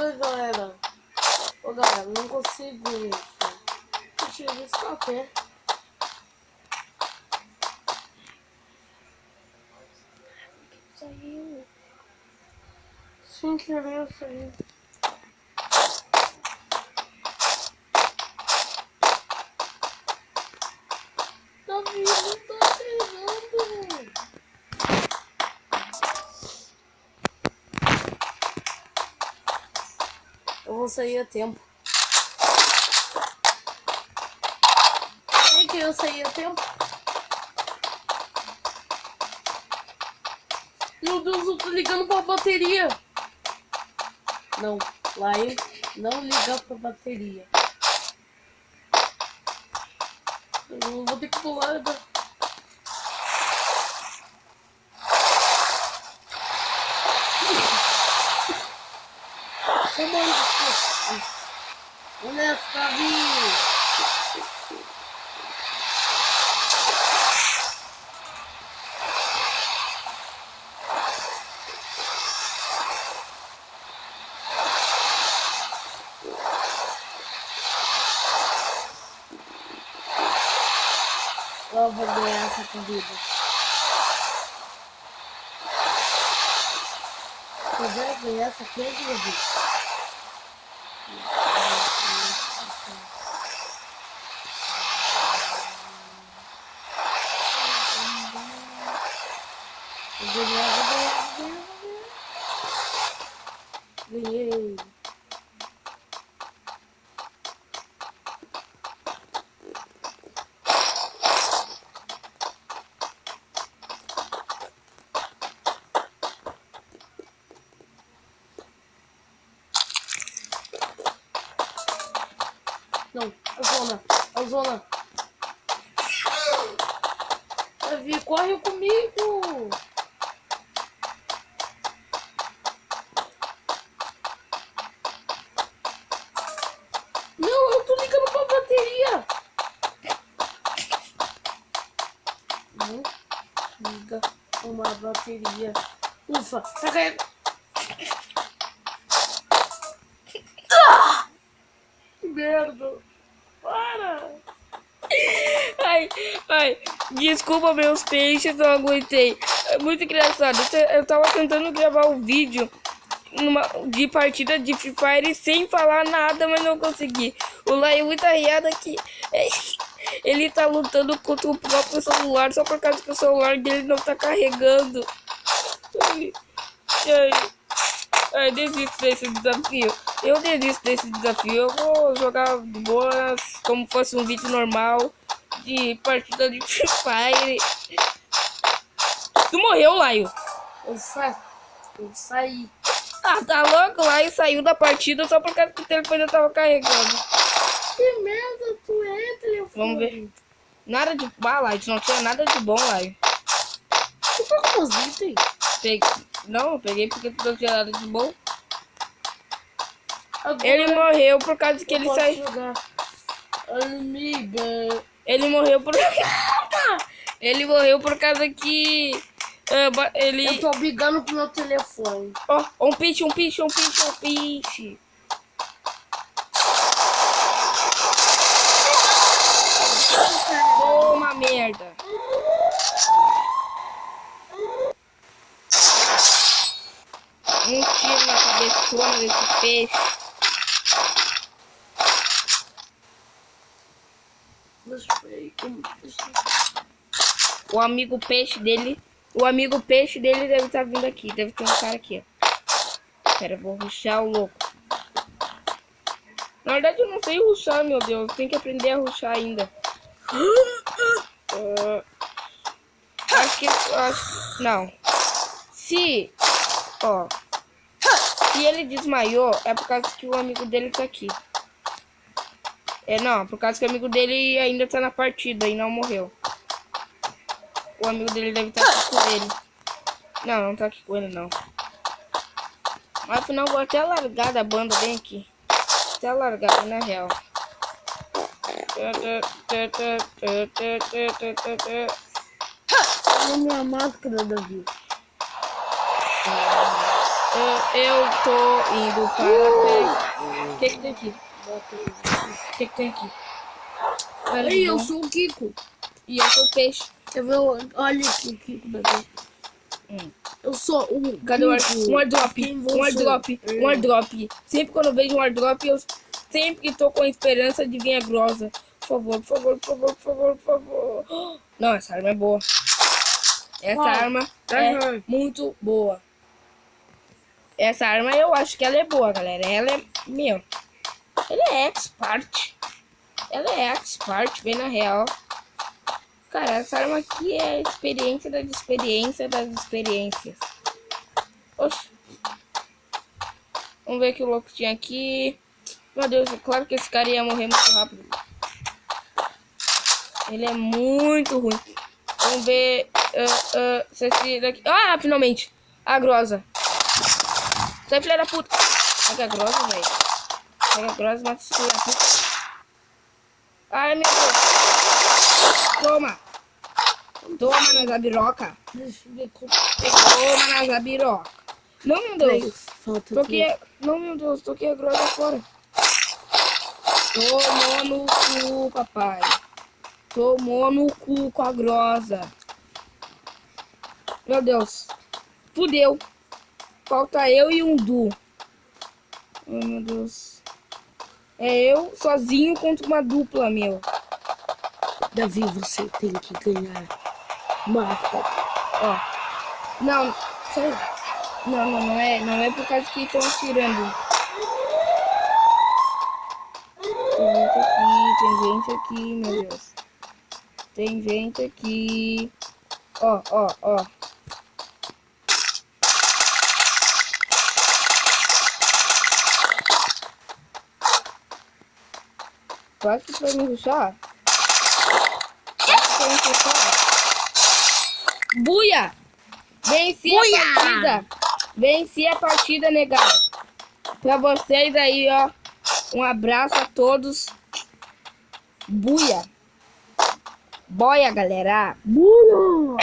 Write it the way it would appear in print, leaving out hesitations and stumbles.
Ai, galera. Ô, galera, não consigo isso. Deixa eu escapar. Saiu. Sem querer, saiu. Davi, não tá pegando. Eu vou sair a tempo. Sabia que eu saí a tempo? Meu Deus, eu tô ligando pra bateria. Não, Lion, não liga pra bateria. Eu vou ter que pular. Onde é que tá vindo? Eu vou ganhar essa corrida. Eu vou ganhar essa corrida. Ganhei. Não, a zona. Davi, corre comigo. Não, eu tô ligando pra bateria. Não liga uma bateria. Ufa, tá caindo. Que merda. Para. Ai, desculpa meus peixes, não aguentei. É muito engraçado. Eu tava tentando gravar o vídeo de partida de Free Fire sem falar nada, mas não consegui. O Lion tá riado aqui. Ele tá lutando contra o próprio celular só por causa que o celular dele não tá carregando. Ai, desisto desse desafio. Eu desisto desse desafio. Eu vou jogar de boas, como fosse um vídeo normal de partida de Free Fire. Tu morreu, Laio? Eu saí. Ah, tá louco? O Laio saiu da partida só por causa que o telefone tava carregando. Que merda tu é, telefone? Vamos ver. Nada de... Ah, Laio, não tinha nada de bom, Laio. Tu tá com os itens? Não, eu peguei porque tu não tinha nada de bom. Agora ele morreu por causa que ele saiu. Ele morreu por... Ele morreu por causa que... ele... Eu tô brigando com meu telefone. Ó, um pitch. Toma, merda. Um tiro na cabeçona desse peixe. O amigo peixe dele deve estar vindo aqui. Deve ter um cara aqui, ó. Pera, eu vou rushar o louco. Na verdade eu não sei rushar, meu Deus. Tem que aprender a rushar ainda. Não. Se ele desmaiou, é por causa que o amigo dele tá aqui. Não, por causa que o amigo dele ainda tá na partida e não morreu. O amigo dele deve estar aqui com ele. Não tá aqui com ele, não. Mas afinal vou até largar da banda bem aqui. Até largar, na real. Olha minha máscara, Davi. Eu tô indo para... O que tem aqui? O que tem aqui? Olha, Ei, eu sou o Kiko. E eu sou o peixe. Eu vou... Olha aqui o Kiko, bebê. Eu sou o Cadê o Kiko. um airdrop? Quem Um você airdrop. é? Um airdrop. Sempre quando eu vejo um airdrop, eu sempre tô com a esperança de vir a grosa. Por favor, por favor, por favor, por favor, por favor. Não, essa arma é boa. Essa arma é muito boa. Essa arma eu acho que ela é boa, galera. Ela é... Meu... Ela é expert. Ela é expert, bem na real. Cara, essa arma aqui é experiência das experiências das experiências. Oxi. Vamos ver que o louco tinha aqui. Meu Deus, é claro que esse cara ia morrer muito rápido. Ele é muito ruim. Vamos ver se esse daqui... Ah, finalmente. A grosa. Sai, filha da puta. Pega a grosa, velho. Pega a grosa, mata esse filho da puta. Ai, meu Deus. Toma. Toma na zabiroca. Deixa eu ver como... Toma na zabiroca. Não, meu Deus. Falta Toquei... Não, meu Deus. Toquei a grosa fora. Tomou no cu, papai. Tomou no cu com a grosa. Meu Deus. Fudeu. Falta eu e um Du. Oh, meu Deus. É eu sozinho contra uma dupla, meu. Davi, você tem que ganhar. Marca. Ó. Não. Sai. Não é. Não é por causa que estão atirando. Tem gente aqui, meu Deus. Tem gente aqui. Ó. Quase que vai me rushar. Buia! Venci a partida! Venci a partida, negada. Pra vocês aí, ó. Um abraço a todos. Buia! Boia, galera! Buia!